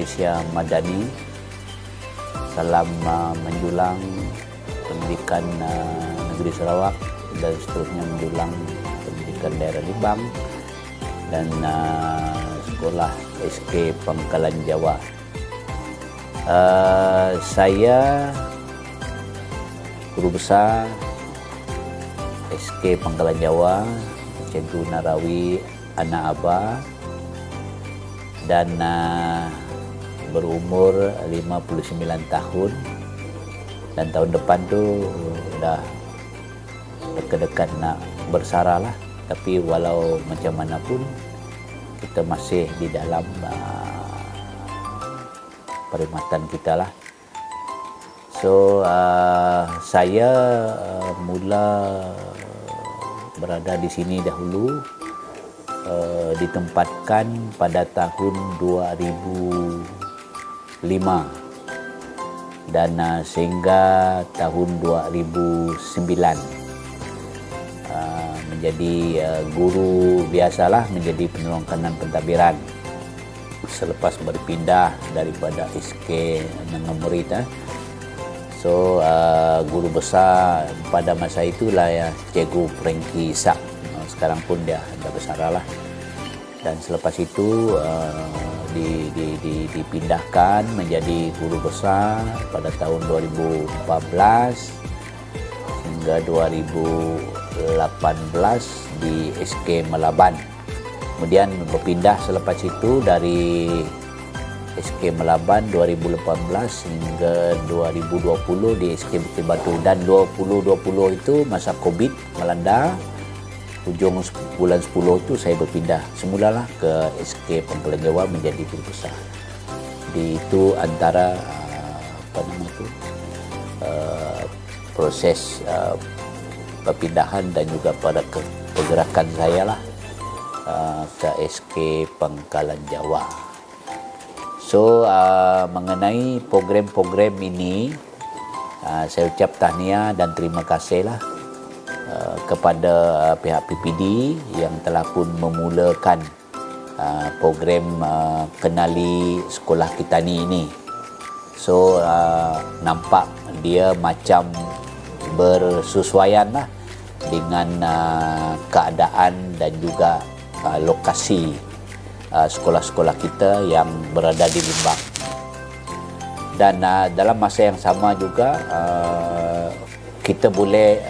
Malaysia Madani. Salam menjulang pendidikan negeri Sarawak dan seterusnya menjulang pendidikan daerah Limbang dan sekolah SK Pangkalan Jawa. Saya guru besar SK Pangkalan Jawa, Cikgu Narawi Anak Abah, dan berumur 59 tahun, dan tahun depan tu dah dekat-dekat nak bersara lah. Tapi walau macam mana pun kita masih di dalam perkhidmatan kita lah. So saya mula berada di sini dahulu ditempatkan pada tahun 2005 dan sehingga tahun 2009 menjadi guru biasalah, menjadi penolong kanan pentadbiran selepas berpindah daripada SK dengan murid. So guru besar pada masa itulah ya Cikgu Frankie Sak. Sekarang pun dia dah besar lah. Dan selepas itu dipindahkan menjadi guru besar pada tahun 2014 hingga 2018 di SK Melaban. Kemudian berpindah selepas itu dari SK Melaban 2018 hingga 2020 di SK Bukit Batu, dan 2020 itu masa Covid melanda, hujung bulan 10 itu saya berpindah semulalah ke SK Pangkalan Jawa menjadi guru besar. Itu antara proses perpindahan dan juga pada pergerakan saya lah ke SK Pangkalan Jawa. So mengenai program-program ini, saya ucap tahniah dan terima kasih lah kepada pihak PPD yang telah pun memulakan program Kenali Sekolah Kitani ini. So nampak dia macam bersesuaian lah dengan keadaan dan juga lokasi sekolah-sekolah kita yang berada di Limbang. Dan dalam masa yang sama juga kita boleh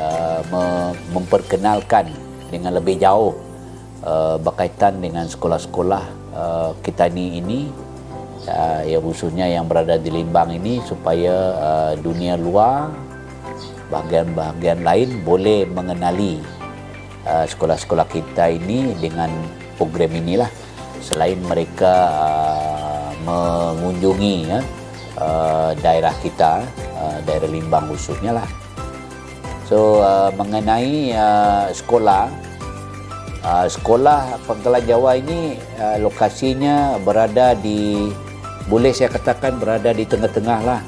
memperkenalkan dengan lebih jauh berkaitan dengan sekolah-sekolah Kitani ini, yang khususnya yang berada di Limbang ini, supaya dunia luar, bahagian-bahagian lain boleh mengenali sekolah-sekolah kita ini dengan program inilah. Selain mereka mengunjungi daerah kita, daerah Limbang khususnya lah. So mengenai sekolah Pangkalan Jawa ini lokasinya berada di, boleh saya katakan berada di tengah-tengah lah.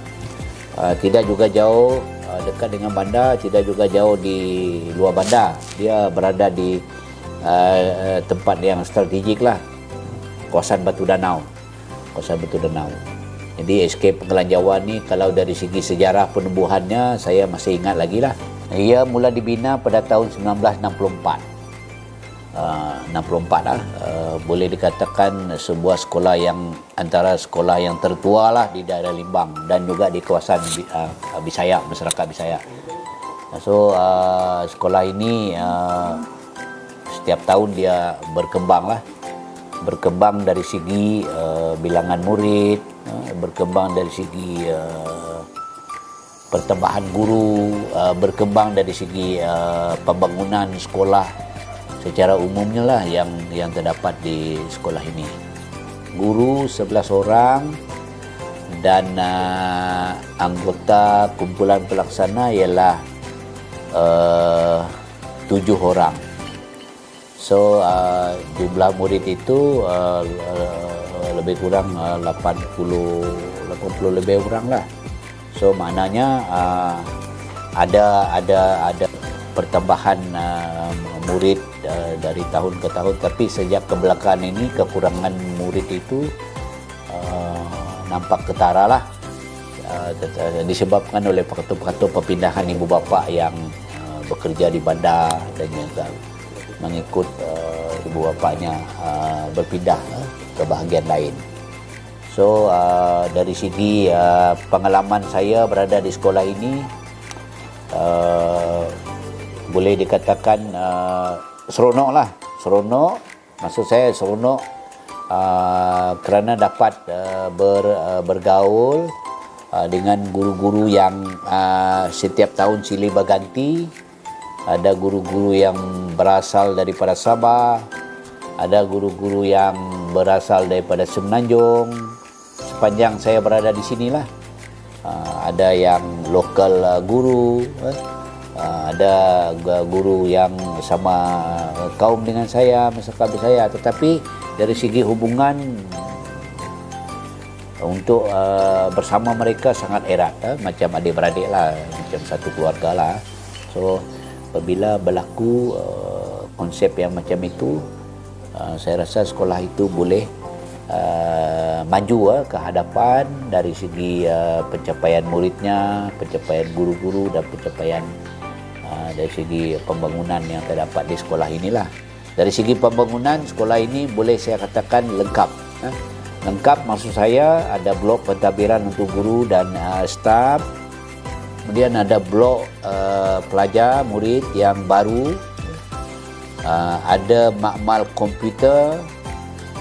Tidak juga jauh dekat dengan bandar, tidak juga jauh di luar bandar. Dia berada di tempat yang strategik lah, kawasan Batu Danau. Jadi SK Pangkalan Jawa ni kalau dari segi sejarah penubuhannya saya masih ingat lagi lah. Ia mula dibina pada tahun 1964. 64 lah. Boleh dikatakan sebuah sekolah yang antara sekolah yang tertua lah di daerah Limbang dan juga di kawasan Bisaya, masyarakat Bisaya. So sekolah ini setiap tahun dia berkembang dari segi bilangan murid, berkembang dari segi pertambahan guru, berkembang dari segi pembangunan sekolah secara umumnya lah yang terdapat di sekolah ini. Guru 11 orang dan anggota kumpulan pelaksana ialah 7 orang. So jumlah murid itu lebih kurang 80 lebih orang lah. So maknanya ada pertambahan murid dari tahun ke tahun, tapi sejak kebelakangan ini kekurangan murid itu nampak ketara lah, disebabkan oleh faktor-faktor perpindahan ibu bapa yang bekerja di bandar dan juga mengikut ibu bapanya berpindah ke bahagian lain. So dari segi pengalaman saya berada di sekolah ini, boleh dikatakan seronok lah. Seronok, maksud saya seronok kerana dapat bergaul dengan guru-guru yang setiap tahun silih berganti. Ada guru-guru yang berasal daripada Sabah, ada guru-guru yang berasal daripada Semenanjung. Sepanjang saya berada di sinilah, ada yang lokal guru, ada guru yang sama kaum dengan saya, masyarakat saya. Tetapi dari segi hubungan untuk bersama mereka sangat erat, macam adik-beradik lah, macam satu keluarga lah. So apabila berlaku konsep yang macam itu, saya rasa sekolah itu boleh maju ke hadapan dari segi pencapaian muridnya, pencapaian guru-guru dan pencapaian dari segi pembangunan yang terdapat di sekolah inilah. Dari segi pembangunan, sekolah ini boleh saya katakan lengkap. Lengkap maksud saya ada blok pentadbiran untuk guru dan staf. Kemudian ada blok pelajar, murid yang baru. Ada makmal komputer,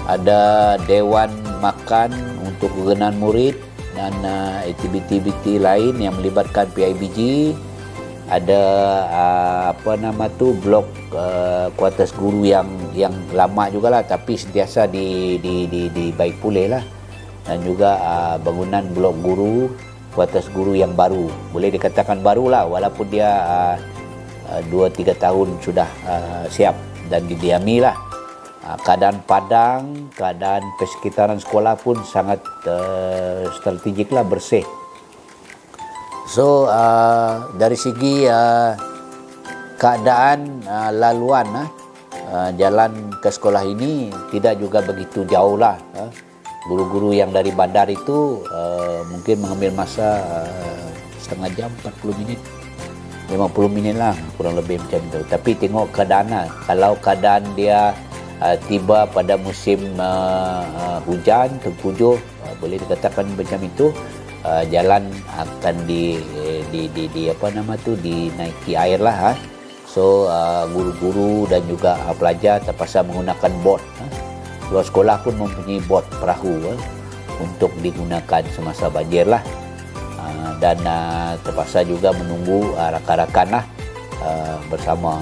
ada dewan makan untuk berkenan murid dan aktiviti-aktiviti lain yang melibatkan PIBG. Ada blok kuartus guru yang lama jugalah, tapi sentiasa dibaik pulih lah. Dan juga bangunan blok guru, kuartus guru yang baru, boleh dikatakan barulah walaupun dia 2-3 tahun sudah siap dan didiami lah. Keadaan padang, keadaan persekitaran sekolah pun sangat strategik lah, bersih. So dari segi keadaan laluan jalan ke sekolah ini tidak juga begitu jauh lah. Guru-guru yang dari bandar itu mungkin mengambil masa setengah jam, 40 minit, 50 minit lah, kurang lebih macam itu. Tapi tengok keadaan lah. Kalau keadaan dia tiba pada musim hujan, tengkujuh, boleh dikatakan macam itu, jalan akan dinaiki air lah. So guru-guru dan juga pelajar terpaksa menggunakan bot. Luar sekolah pun mempunyai bot perahu untuk digunakan semasa banjir lah. Dan terpaksa juga menunggu rakan-rakan lah bersama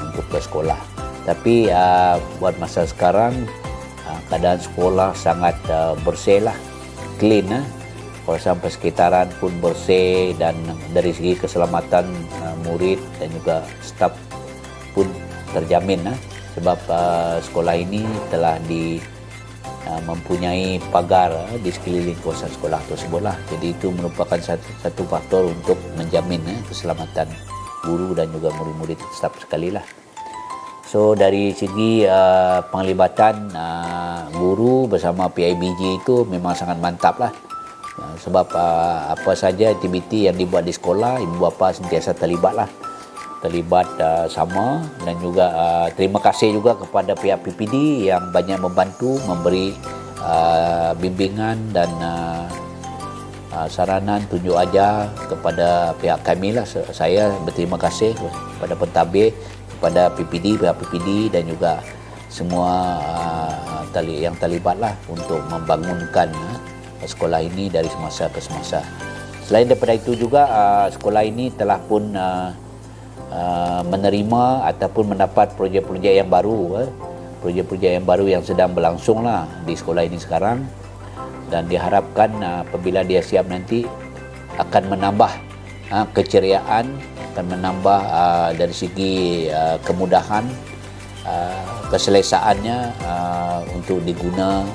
untuk ke sekolah. Tapi buat masa sekarang keadaan sekolah sangat bersih lah, clean. Kawasan persekitaran pun bersih dan dari segi keselamatan murid dan juga staf pun terjamin sebab sekolah ini telah mempunyai pagar di sekeliling kawasan sekolah tersebut lah. Jadi itu merupakan satu faktor untuk menjamin keselamatan guru dan juga murid-murid staf sekali lah. So dari segi penglibatan guru bersama PIBG itu memang sangat mantap lah. Sebab apa saja aktiviti yang dibuat di sekolah, ibu bapa sentiasa terlibat sama. Dan juga terima kasih juga kepada pihak PPD yang banyak membantu, memberi bimbingan dan saranan, tunjuk ajar kepada pihak kami lah. Saya berterima kasih kepada pentadbir, kepada pihak PPD dan juga semua yang terlibat lah untuk membangunkan sekolah ini dari semasa ke semasa. Selain daripada itu juga sekolah ini telah pun menerima ataupun mendapat projek-projek yang baru, projek-projek yang baru yang sedang berlangsung lah di sekolah ini sekarang, dan diharapkan apabila dia siap nanti akan menambah keceriaan, akan menambah dari segi kemudahan, keselesaannya untuk diguna,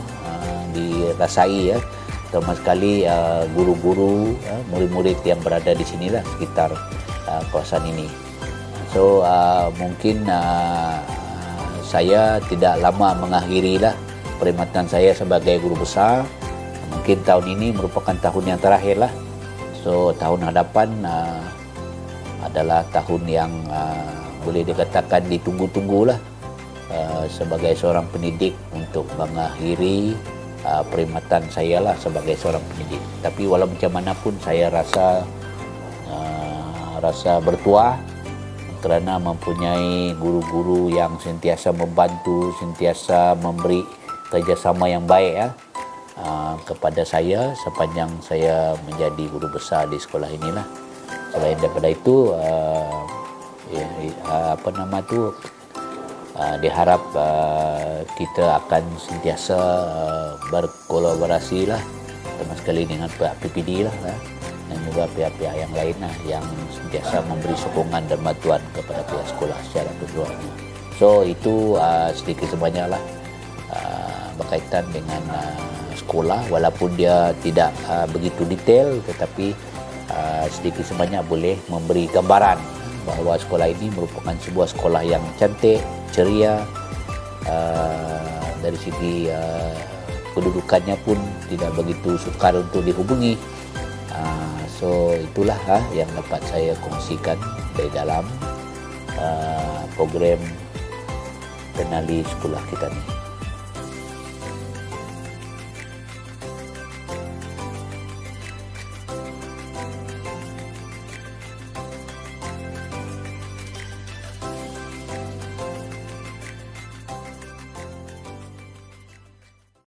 dirasai terutama sekali guru-guru, murid-murid yang berada di sinilah sekitar kawasan ini. So mungkin saya tidak lama mengakhirilah perkhidmatan saya sebagai guru besar. mungkin tahun ini merupakan tahun yang terakhir lah. So tahun hadapan adalah tahun yang boleh dikatakan ditunggu-tunggu lah sebagai seorang pendidik untuk mengakhiri perkhidmatan saya lah sebagai seorang pendidik. Tapi walau macam mana pun saya rasa bertuah kerana mempunyai guru-guru yang sentiasa membantu, sentiasa memberi kerjasama yang baik kepada saya sepanjang saya menjadi guru besar di sekolah inilah. Selain daripada itu, diharap kita akan sentiasa berkolaborasi lah, terutama sekali dengan pihak PPD lah, dan juga pihak-pihak yang lain lah, yang sentiasa memberi sokongan dan bantuan kepada pihak sekolah secara keseluruhannya. So itu sedikit sebanyak lah berkaitan dengan sekolah, walaupun dia tidak begitu detail, tetapi sedikit sebanyak boleh memberi gambaran bahawa sekolah ini merupakan sebuah sekolah yang cantik, ceria, dari segi kedudukannya pun tidak begitu sukar untuk dihubungi. So itulah yang dapat saya kongsikan dari dalam program kenali sekolah kita ni.